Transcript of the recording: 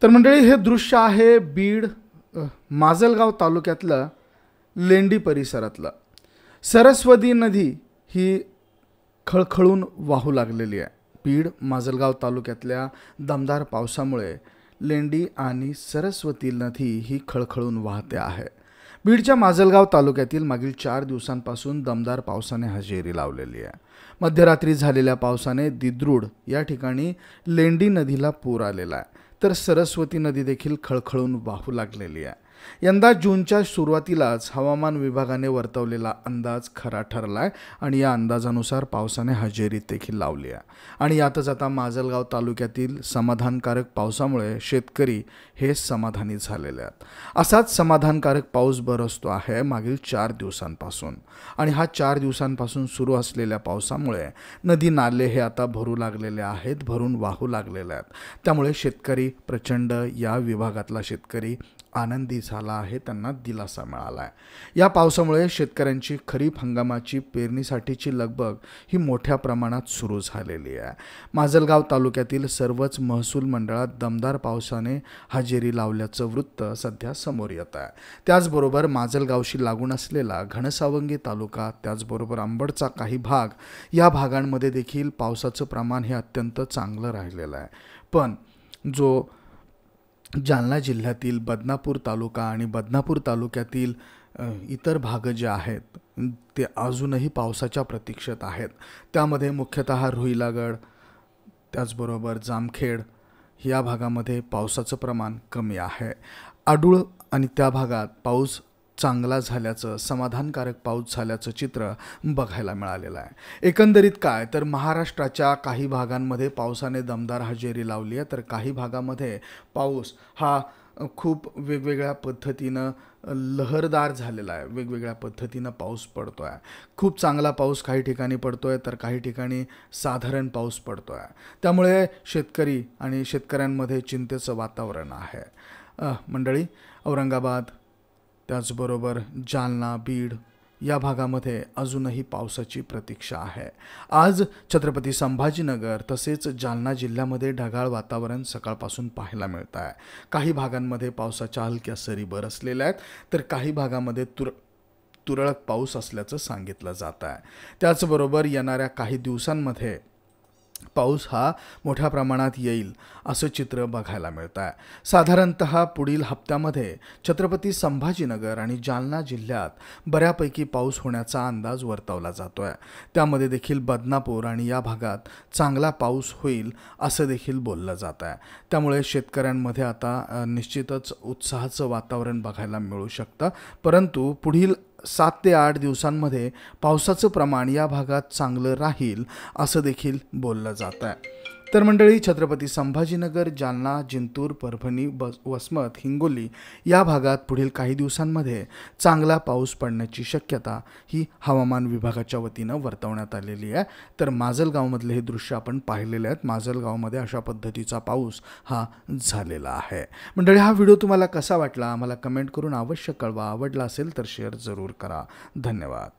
तर मंडळी, हे दृश्य आहे बीड माजलगाव तालुक्यातलं लेंडी परिसरातलं. सरस्वती नदी ही खळखळून वाहू लागलेली आहे. बीड माजलगाव तालुक्यातल्या दमदार पावसामुळे लेंडी आणि सरस्वती नदी ही खळखळून वाहते आहे. बीडच्या माजलगाव तालुक्यातील मागील 4 दिवसांपासून दमदार पावसाने हजेरी लावलेली आहे. मध्यरात्री झालेल्या पावसाने दिद्रूड या ठिकाणी लेंडी नदीला पूर आलेला आहे, तर सरस्वती नदी देखील खळखळून वाहू लागलेली आहे. यंदा जूनच्या सुरुवातीलाच हवामान विभागाने वर्तवलेला अंदाज खरा ठरलाय आणि या अंदाजानुसार पावसाने हजेरी देखील लावली आहे. आणि यातच आता माजलगाव तालुक्यातील समाधानकारक पावसामुळे शेतकरी हे समाधानी झालेले आहेत. असाच समाधानकारक पाऊस बरसतो आहे मागील 4 दिवसांपासून. आणि हा 4 दिवसांपासून सुरू असलेल्या पावसामुळे नदी नाले हे आता भरू लागलेले आहेत, भरून वाहू लागलेले आहेत. त्यामुळे शेतकरी प्रचंड, या विभागातला शेतकरी आनंदी झाला आहे, त्यांना दिलासा मिळाला आहे. या पावसामुळे शेतकऱ्यांची खरीप हंगामाची पेरणीसाठीची लगबग ही मोठ्या प्रमाणात सुरू झालेली आहे. माजलगाव तालुक्यातील सर्वच महसूल मंडळात दमदार पावसाने हजेरी लावल्याचं वृत्त सध्या समोर येत आहे. त्याचबरोबर माजलगावशी लागून असलेला घनसावंगी तालुका, त्याचबरोबर अंबडचा काही भाग, या भागांमध्ये देखील पावसाचं प्रमाण हे अत्यंत चांगलं राहिलेलं आहे. पण जो जालना जिल्ह्यातील बदनापूर तालुका आणि बदनापूर तालुक्यातील इतर भाग जे आहेत ते अजूनही पावसाच्या प्रतीक्षेत आहेत. त्यामध्ये मुख्यतः रुईलागड, त्याचबरोबर जामखेड या भागामध्ये पावसाचं प्रमाण कमी आहे. आडूळ आणि त्या भागात पाऊस चांगला झाल्याचं, समाधानकारक पाऊस झाल्याचं चित्र बघायला मिळालेलं आहे. एकंदरीत काय तर महाराष्ट्राच्या काही भागांमध्ये पावसाने दमदार हजेरी लावली आहे, तर काही भागामध्ये पाऊस हा खूप वेगवेगळ्या पद्धतीनं लहरदार झालेला आहे. वेगवेगळ्या पद्धतीनं पाऊस पडतो आहे. खूप चांगला पाऊस काही ठिकाणी पडतो आहे, तर काही ठिकाणी साधारण पाऊस पडतो आहे. त्यामुळे शेतकरी आणि शेतकऱ्यांमध्ये चिंतेचं वातावरण आहे. मंडळी, औरंगाबाद, त्याचबरोबर जालना, बीड या भागामध्ये अजूनही पावसाची प्रतीक्षा आहे. आज छत्रपती संभाजीनगर तसेच जालना जिल्ह्यामध्ये ढगाळ वातावरण सकाळपासून पाहायला मिळत आहे. काही भागांमध्ये पावसाच्या हलक्या सरी बरसलेल्या आहेत, तर काही भागामध्ये तुरळक पाऊस असल्याचं सांगितलं जात आहे. त्याचबरोबर येणाऱ्या काही दिवसांमध्ये पाऊस हा मोठ्या प्रमाणात येईल असं चित्र बघायला मिळतं आहे. साधारणतः पुढील हप्त्यामध्ये छत्रपती संभाजीनगर आणि जालना जिल्ह्यात बऱ्यापैकी पाऊस होण्याचा अंदाज वर्तवला जातो आहे. त्यामध्ये देखील बदनापूर आणि या भागात चांगला पाऊस होईल असं देखील बोललं जात आहे. त्यामुळे शेतकऱ्यांमध्ये आता निश्चितच उत्साहाचं वातावरण बघायला मिळू शकतं. परंतु पुढील 7 ते 8 दिवसांमध्ये पावसाचं प्रमाण या भागात चांगलं राहील असं देखील बोललं जात आहे. तर मंडळी, छत्रपती संभाजीनगर, जालना, जिंतूर, परभणी, वसमत, हिंगोली या भागात पुढील काही दिवसांमध्ये चांगला पाऊस पडण्याची शक्यता ही हवामान विभागाच्या वतीनं वर्तवण्यात आलेली आहे. तर माजलगावमधले हे दृश्य आपण पाहिलेले आहेत. माजलगावमध्ये अशा पद्धतीचा पाऊस हा झालेला आहे. मंडळी, हा व्हिडिओ तुम्हाला कसा वाटला आम्हाला कमेंट करून अवश्य कळवा. आवडला असेल तर शेअर जरूर करा. धन्यवाद.